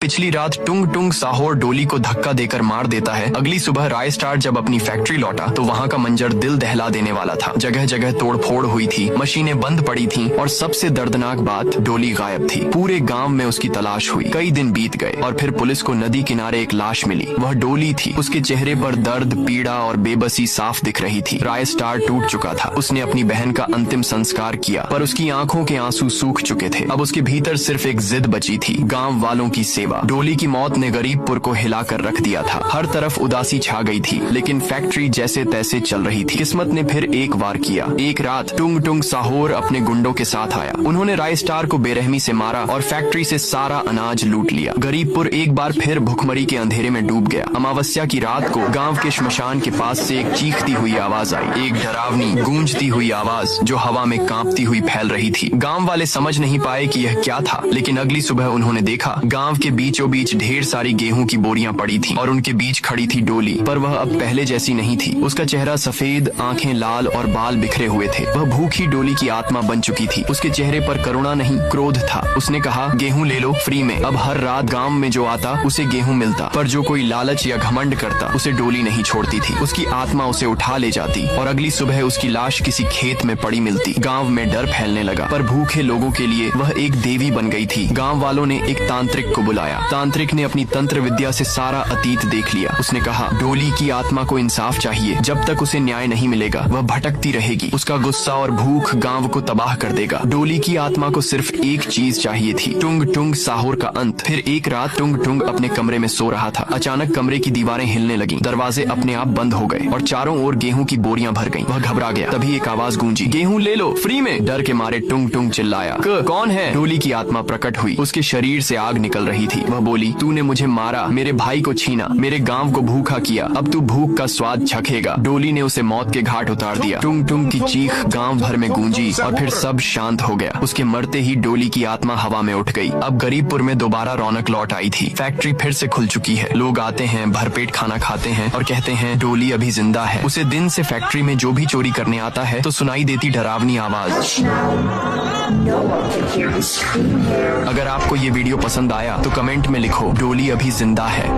पिछली रात टुंग टुंग साहोर डोली को धक्का देकर मार देता है। अगली सुबह राय स्टार जब अपनी फैक्ट्री लौटा तो वहाँ का मंजर दिल दहला देने वाला था। जगह जगह तोड़फोड़ हुई थी, मशीनें बंद पड़ी थीं और सबसे दर्दनाक बात, डोली गायब थी। पूरे गांव में उसकी तलाश हुई। कई दिन बीत गए और फिर पुलिस को नदी किनारे एक लाश मिली। वह डोली थी। उसके चेहरे पर दर्द, पीड़ा और बेबसी साफ दिख रही थी। राय स्टार टूट चुका था। उसने अपनी बहन का अंतिम संस्कार किया पर उसकी आंखों के आंसू सूख चुके थे। अब उसके भीतर सिर्फ एक जिद बची थी, गांव वालों की सेवा। डोली की मौत ने गरीबपुर को हिलाकर रख दिया था। हर तरफ उदासी छा गई थी, लेकिन फैक्ट्री जैसे तैसे चल रही थी। किस्मत ने फिर एक वार किया। एक रात टुंग टुंग साहोर अपने गुंडों के साथ आया। उन्होंने राय स्टार को बेरहमी से मारा और फैक्ट्री से सारा अनाज लूट लिया। गरीबपुर एक बार फिर भुखमरी के अंधेरे में डूब गया। अमावस्या की रात को गांव के श्मशान के पास से एक चीखती हुई आवाज आई, एक डरावनी गूंजती हुई आवाज जो हवा में कांपती हुई फैल रही थी। गांव वाले समझ नहीं पाए कि यह क्या था, लेकिन अगली सुबह उन्होंने देखा गांव के बीचों बीच ढेर सारी गेहूं की बोरियां पड़ी थीं और उनके बीच खड़ी थी डोली। पर वह अब पहले जैसी नहीं थी। उसका चेहरा सफेद, आंखें लाल और बाल बिखरे हुए थे। वह भूखी डोली की आत्मा बन चुकी थी। उसके चेहरे पर करुणा नहीं, क्रोध था। उसने कहा, गेहूं ले लो फ्री में। अब हर रात गांव में जो आता उसे गेहूं मिलता, पर जो कोई लालच या घमंड करता उसे डोली नहीं छोड़ती थी। उसकी आत्मा उसे उठा ले जाती और अगली सुबह उसकी लाश किसी खेत में पड़ी मिलती। गाँव में डर फैलने लगा, पर भूखे लोगों के लिए वह एक देवी बन गई थी। गाँव वालों ने एक तांत्रिक को बुलाया। तांत्रिक ने अपनी तंत्र विद्या से सारा अतीत देख लिया। उसने कहा, डोली की आत्मा को इंसाफ चाहिए। जब तक उसे न्याय नहीं मिलेगा वह भटकती रहेगी। उसका गुस्सा और भूख गांव को तबाह कर देगा। डोली की आत्मा को सिर्फ एक चीज चाहिए थी, टुंग टुंग साहोर का अंत। फिर एक रात टुंग टुंग अपने कमरे में सो रहा था। अचानक कमरे की दीवारें हिलने लगी, दरवाजे अपने आप बंद हो गए और चारों ओर गेहूं की बोरियां भर गईं। वह घबरा गया। तभी एक आवाज गूंजी, गेहूं ले लो फ्री में। डर के मारे टुंग टुंग चिल्लाया, कौन है? डोली की आत्मा प्रकट हुई। उसके शरीर से आग निकल रही थी। वह बोली, तूने मुझे मारा, मेरे भाई को छीना, मेरे गांव को भूखा किया, अब तू भूख का स्वाद चखेगा। डोली ने उसे मौत के घाट उतार दिया। टुंग टुंग की चीख गांव भर में गूंजी और फिर सब शांत हो गया। उसके मरते ही डोली की आत्मा हवा में उठ गई। अब गरीबपुर में दोबारा रौनक लौट आई थी। फैक्ट्री फिर से खुल चुकी है। लोग आते हैं, भरपेट खाना खाते हैं और कहते हैं, डोली अभी जिंदा है। उसे दिन से फैक्ट्री में जो भी चोरी करने आता है तो सुनाई देती डरावनी आवाज। अगर आपको ये वीडियो पसंद आया तो कमेंट में लिखो, डोली अभी जिंदा है।